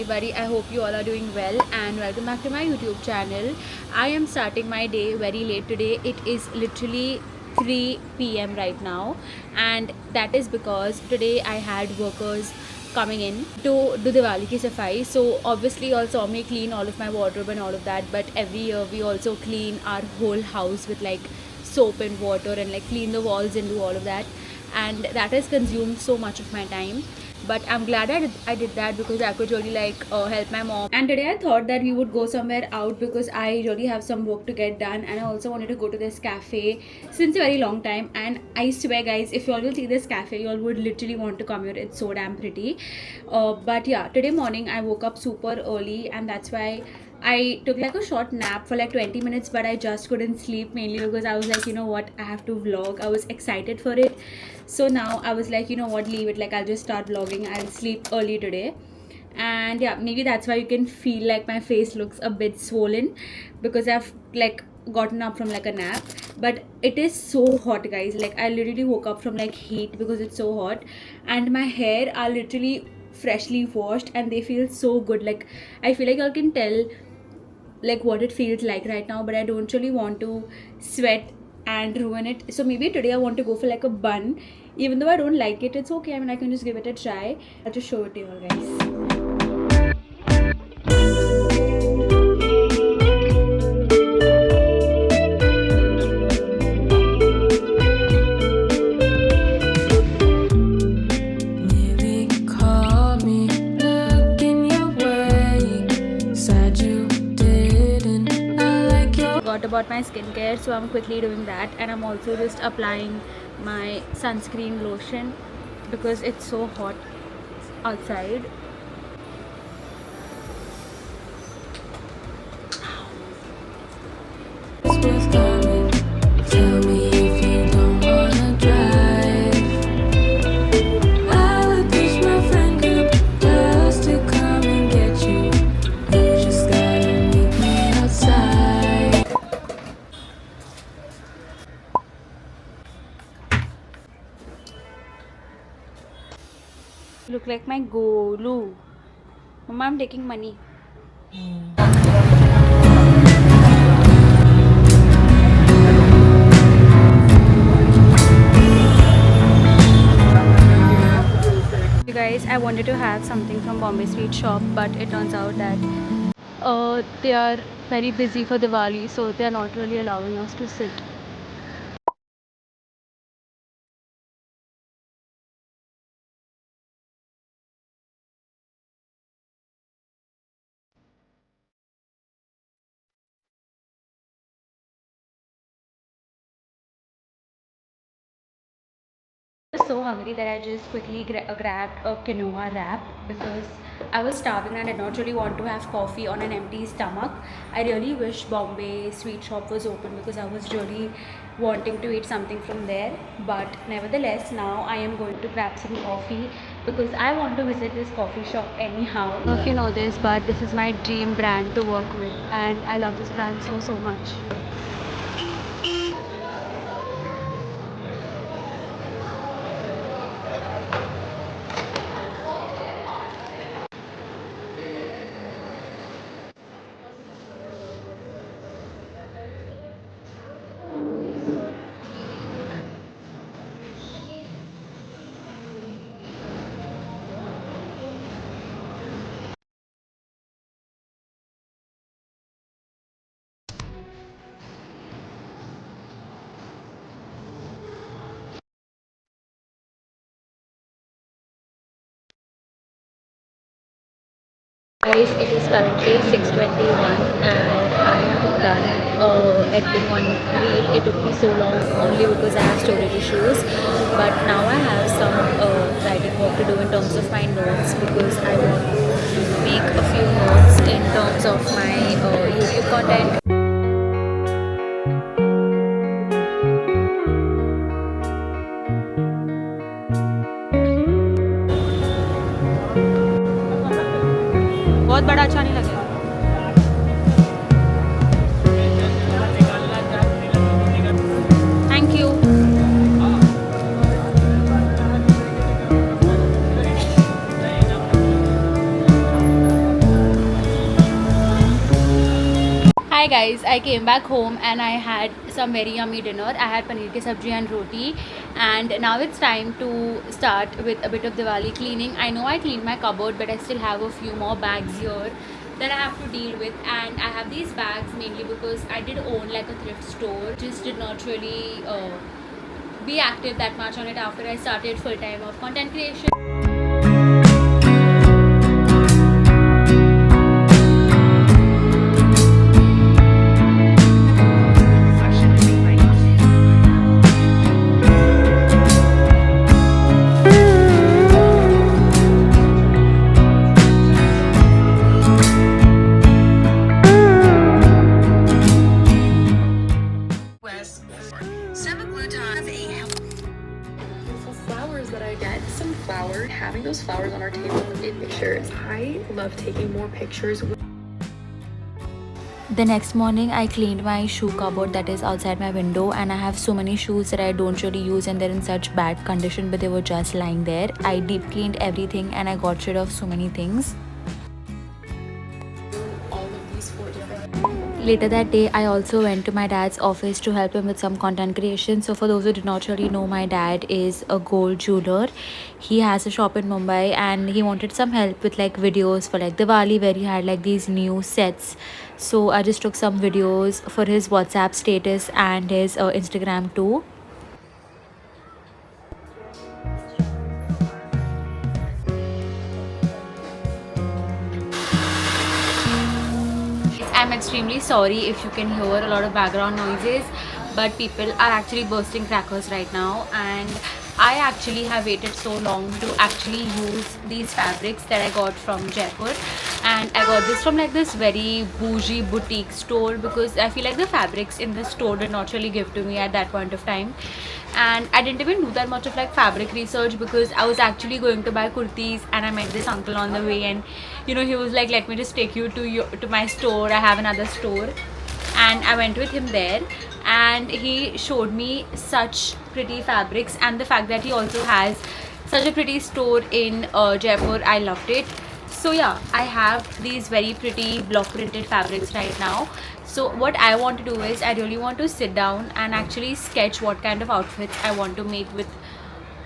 everybody. I hope you all are doing well and welcome back to my YouTube channel. I am starting my day very late today. It is literally 3 p.m. right now, and that is because today I had workers coming in to do Diwali ki safai. So obviously you all saw me clean all of my wardrobe and all of that, but every year we also clean our whole house with like soap and water and like clean the walls and do all of that, and that has consumed so much of my time. But I'm glad I did that because I could really like help my mom. And today I thought that we would go somewhere out because I really have some work to get done, and I also wanted to go to this cafe since a very long time. And I swear guys, if you all will see this cafe, you all would literally want to come here. It's so damn pretty. But yeah, today morning I woke up super early, and that's why I took like a short nap for like 20 minutes, but I just couldn't sleep, mainly because I was like, you know what, I have to vlog. I was excited for it. So now I was like, you know what, leave it. Like, I'll just start vlogging. I'll sleep early today. And yeah, maybe that's why you can feel like my face looks a bit swollen, because I've like gotten up from like a nap. But it is so hot, guys. Like, I literally woke up from like heat because it's so hot, and my hair are literally freshly washed and they feel so good. Like, I feel like I can tell like what it feels like right now, but I don't really want to sweat and ruin it. So maybe today I want to go for like a bun, even though I don't like it. It's okay, I mean, I can just give it a try. I'll just show it to you all, guys. About my skincare, so I'm quickly doing that, and I'm also just applying my sunscreen lotion because it's so hot outside. Look like my golu. Mama, I'm taking money. You guys, I wanted to have something from Bombay Sweet Shop, but it turns out that they are very busy for Diwali, so they are not really allowing us to sit. Was so hungry that I just quickly grabbed a quinoa wrap because I was starving and I did not really want to have coffee on an empty stomach. I really wish Bombay Sweet Shop was open because I was really wanting to eat something from there. But nevertheless, now I am going to grab some coffee because I want to visit this coffee shop anyhow. I don't know if you know this, but this is my dream brand to work with, and I love this brand so much. Guys, it is currently 6:21 and I have done editing one reel. It took me so long only because I have storage issues, but now I have some writing work to do in terms of my notes, because I want to make a few notes in terms of my YouTube content. बहुत बड़ा अच्छा नहीं लगेगा. Thank you. Hi guys, I came back home and I had some very yummy dinner. I had paneer ki sabji and roti, and now it's time to start with a bit of Diwali cleaning. I know I cleaned my cupboard, but I still have a few more bags here that I have to deal with, and I have these bags mainly because I did own like a thrift store, just did not really be active that much on it after I started full time of content creation. Flowers that I get, some flower, having those flowers on our table in pictures. I love taking more pictures. The next morning, I cleaned my shoe cupboard that is outside my window, and I have so many shoes that I don't really use and they're in such bad condition, but they were just lying there. I deep cleaned everything and I got rid of so many things. All of these 4 different. Later that day, I also went to my dad's office to help him with some content creation. So for those who did not really know, my dad is a gold jeweler. He has a shop in Mumbai and he wanted some help with like videos for like Diwali, where he had like these new sets. So I just took some videos for his WhatsApp status and his Instagram too. I'm extremely sorry if you can hear a lot of background noises, but people are actually bursting crackers right now, and I actually have waited so long to actually use these fabrics that I got from Jaipur. And I got this from like this very bougie boutique store because I feel like the fabrics in the store did not really give to me at that point of time. And I didn't even do that much of like fabric research because I was actually going to buy kurtis, and I met this uncle on the way, and he was like, let me just take you to my store. I have another store. And I went with him there, and he showed me such pretty fabrics, and the fact that he also has such a pretty store in Jaipur, I loved it. So yeah, I have these very pretty block printed fabrics right now. So what I want to do is I really want to sit down and actually sketch what kind of outfits I want to make with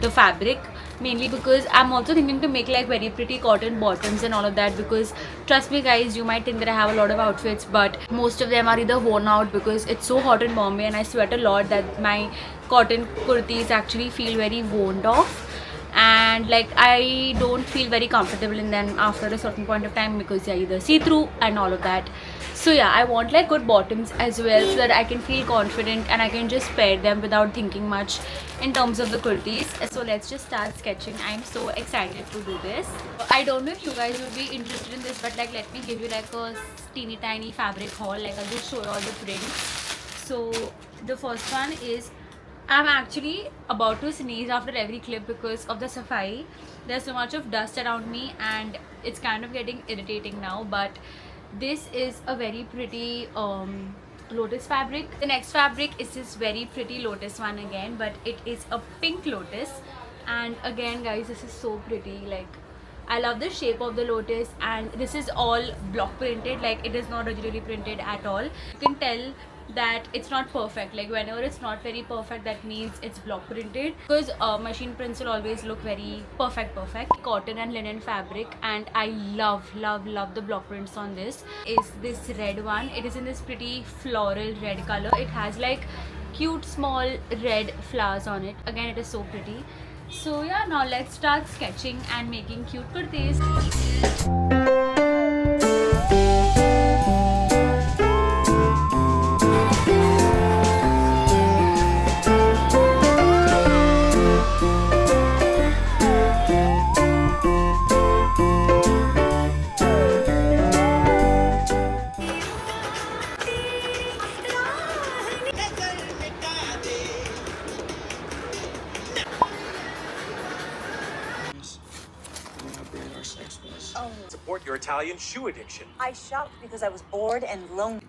the fabric, mainly because I'm also thinking to make like very pretty cotton bottoms and all of that, because trust me guys, you might think that I have a lot of outfits, but most of them are either worn out because it's so hot in Bombay and I sweat a lot that my cotton kurtis actually feel very worn off, and like I don't feel very comfortable in them after a certain point of time because they're either see-through and all of that. So yeah, I want like good bottoms as well so that I can feel confident and I can just pair them without thinking much in terms of the kurtis. So let's just start sketching. I'm so excited to do this. I don't know if you guys would be interested in this, but like let me give you like a teeny tiny fabric haul. Like I'll just show you all the prints. So the first one is, I'm actually about to sneeze after every clip because of the safai. There's so much of dust around me and it's kind of getting irritating now, but this is a very pretty lotus fabric. The next fabric is this very pretty lotus one again, but it is a pink lotus, and again guys, this is so pretty. Like I love the shape of the lotus, and this is all block printed. Like it is not originally printed at all. You can tell that it's not perfect. Like whenever it's not very perfect, that means it's block printed, because machine prints will always look very perfect. Cotton and linen fabric, and I love the block prints on this. Is this red one. It is in this pretty floral red color. It has like cute small red flowers on it. Again, it is so pretty. So yeah, now let's start sketching and making cute kurtis. Support your Italian shoe addiction. I shopped because I was bored and lonely.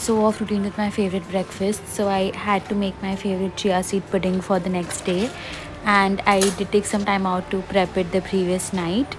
so off routine with my favorite breakfast, so I had to make my favorite chia seed pudding for the next day, and I did take some time out to prep it the previous night.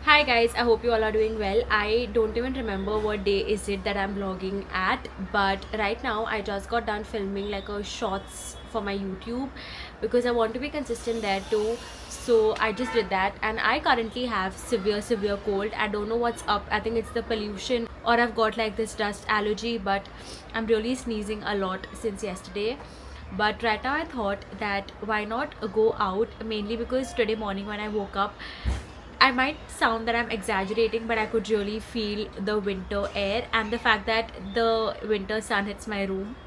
Hi guys, I hope you all are doing well. I don't even remember what day is it that I'm vlogging at, but right now I just got done filming like a shorts for my YouTube because I want to be consistent there too. So I just did that, and I currently have severe cold. I don't know what's up. I think it's the pollution, or I've got like this dust allergy, but I'm really sneezing a lot since yesterday. But right now I thought that why not go out, mainly because today morning when I woke up, I might sound that I'm exaggerating, but I could really feel the winter air and the fact that the winter sun hits my room.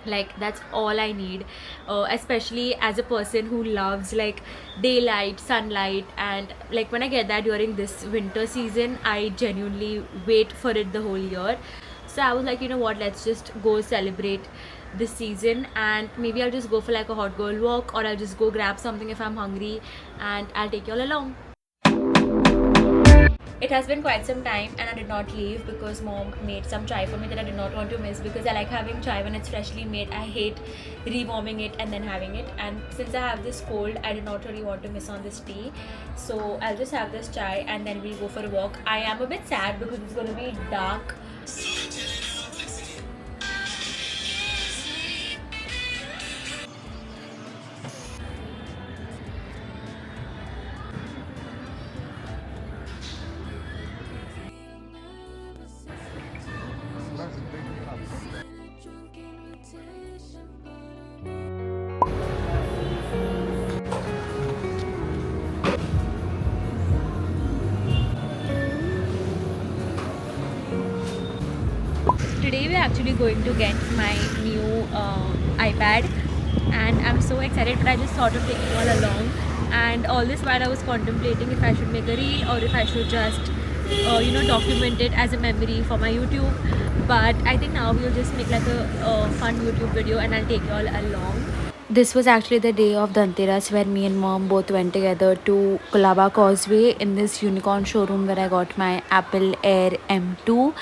Like, that's all I need, especially as a person who loves like daylight, sunlight, and like when I get that during this winter season, I genuinely wait for it the whole year. So I was like, you know what, let's just go celebrate this season, and maybe I'll just go for like a hot girl walk, or I'll just go grab something if I'm hungry, and I'll take you all along. It has been quite some time and I did not leave because mom made some chai for me that I did not want to miss, because I like having chai when it's freshly made. I hate rewarming it and then having it, and since I have this cold, I did not really want to miss on this tea. So I'll just have this chai and then we'll go for a walk. I am a bit sad because it's going to be dark. Today we're actually going to get my new iPad, and I'm so excited, but I just thought of taking all along. And all this while I was contemplating if I should make a reel or if I should just document it as a memory for my YouTube. But I think now we'll just make like a fun YouTube video and I'll take you all along. This was actually the day of Dhanteras where me and mom both went together to Colaba Causeway in this unicorn showroom where I got my Apple Air M2.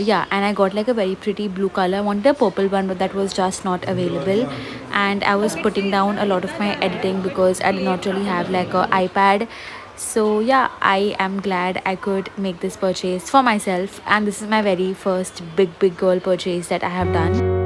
Yeah, and I got like a very pretty blue color. I wanted a purple one, but that was just not available. And I was putting down a lot of my editing because I did not really have like a iPad. So yeah, I am glad I could make this purchase for myself, and this is my very first big girl purchase that I have done.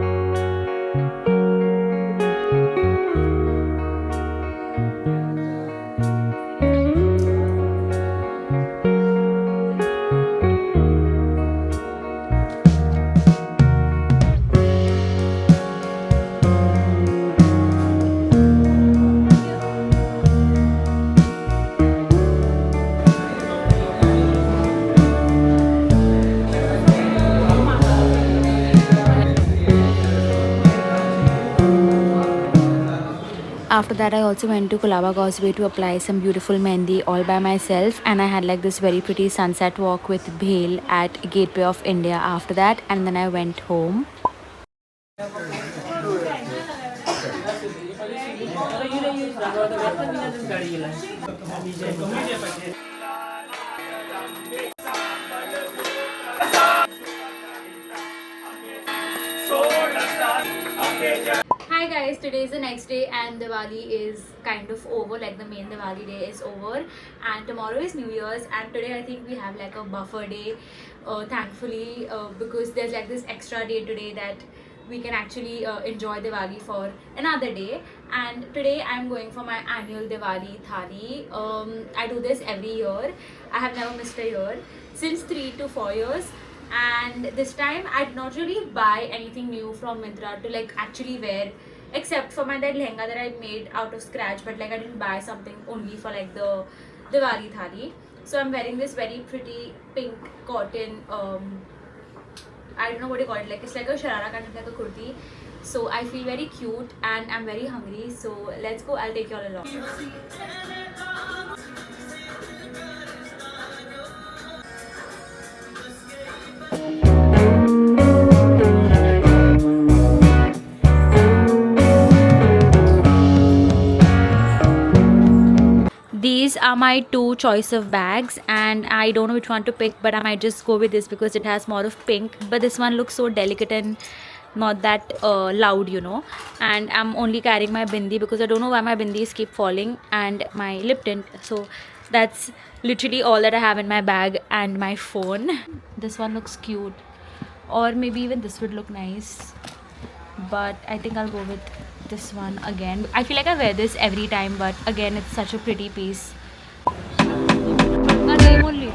After that, I also went to Colaba Causeway to apply some beautiful mehndi all by myself, and I had like this very pretty sunset walk with Bhel at Gateway of India after that, and then I went home. Hi guys, today is the next day and Diwali is kind of over, like the main Diwali day is over, and tomorrow is New Year's, and today I think we have like a buffer day, thankfully, because there's like this extra day today that we can actually enjoy Diwali for another day. And today I'm going for my annual Diwali thali. I do this every year. I have never missed a year since 3 to 4 years, and this time I did not really buy anything new from Myntra to like actually wear, except for my that lehenga that I made out of scratch, but like I didn't buy something only for like the Diwali thali. So I'm wearing this very pretty pink cotton, I don't know what you call it, like it's like a sharara kind of like a kurti. So I feel very cute and I'm very hungry, so let's go, I'll take you all along. These are my two choice of bags, and I don't know which one to pick, but I might just go with this because it has more of pink. But this one looks so delicate and not that loud, you know. And I'm only carrying my bindi because I don't know why my bindis keep falling, and my lip tint. So that's literally all that I have in my bag, and my phone. This one looks cute, or maybe even this would look nice, but I think I'll go with this one again. I feel like I wear this every time, but again it's such a pretty piece. A name only.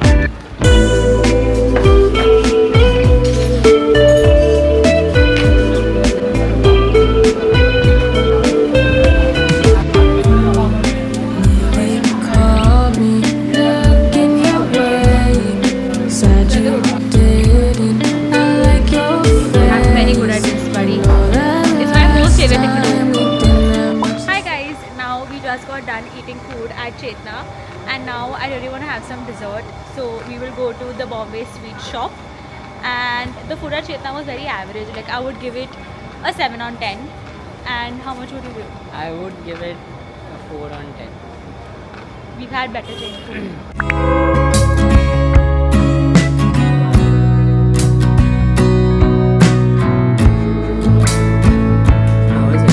I'm very good at this, buddy. It's my most favorite thing to do. Hi guys, now we just got done eating food at Chetna, and now I really want to have some dessert. So we will go to the Bombay sweet shop, and the food at Chetna was very average. Like I would give it a 7 on 10. And how much would you give? I would give it a 4 on 10. We've had better Chetna food. How is it?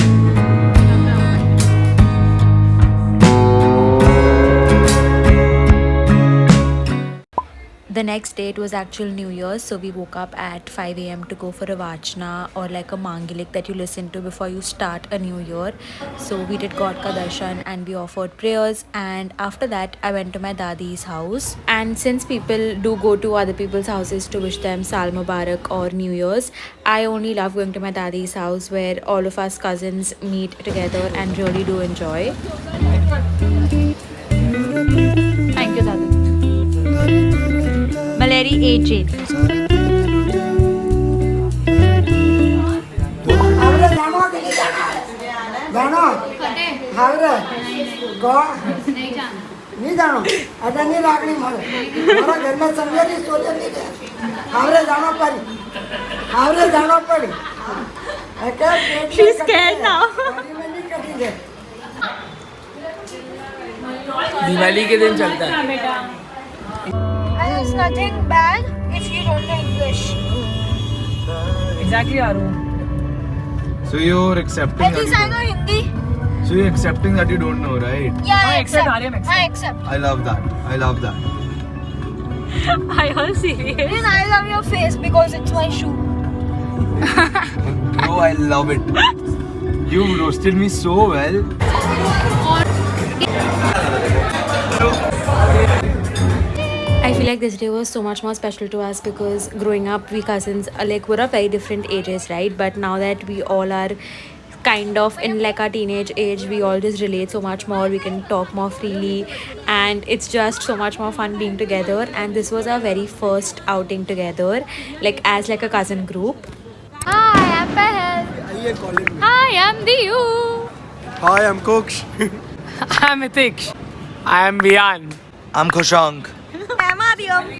The next day it was actual New Year's, so we woke up at 5 a.m. to go for a vachna, or like a mangilik that you listen to before you start a new year. So we did God ka darshan and we offered prayers, and after that I went to my dadi's house. And since people do go to other people's houses to wish them Sal Mubarak or New Year's, I only love going to my dadi's house where all of us cousins meet together and really do enjoy. Thank you, Dada. Mallarie Jain. जानो हावरे गो नहीं जानो अगर नहीं लागनी मारे हमारा घर में समझे नहीं सोचे नहीं गए हावरे जानो पड़ी She's scared now. दिवाली के दिन चलता है. And it's nothing bad if you don't know English. Exactly, Aru. So you're accepting At least I know Hindi. So you're accepting that you don't know, right? Yeah, I accept, accept. Aryan, accept. I accept. I love that. I love that. Are you all serious? And I love your face because it's my shoe. Bro, I love it. You roasted me so well. I feel like this day was so much more special to us because growing up, we cousins are like, we're of very different ages, right? But now that we all are kind of in like our teenage age, we all just relate so much more. We can talk more freely, and it's just so much more fun being together. And this was our very first outing together, like as like a cousin group. Hi, I'm Pehel. Hi, I'm Diyu. Hi, I'm Koksh. I'm Itish. I am Vian. I'm Khoshank. I'm Adiyam.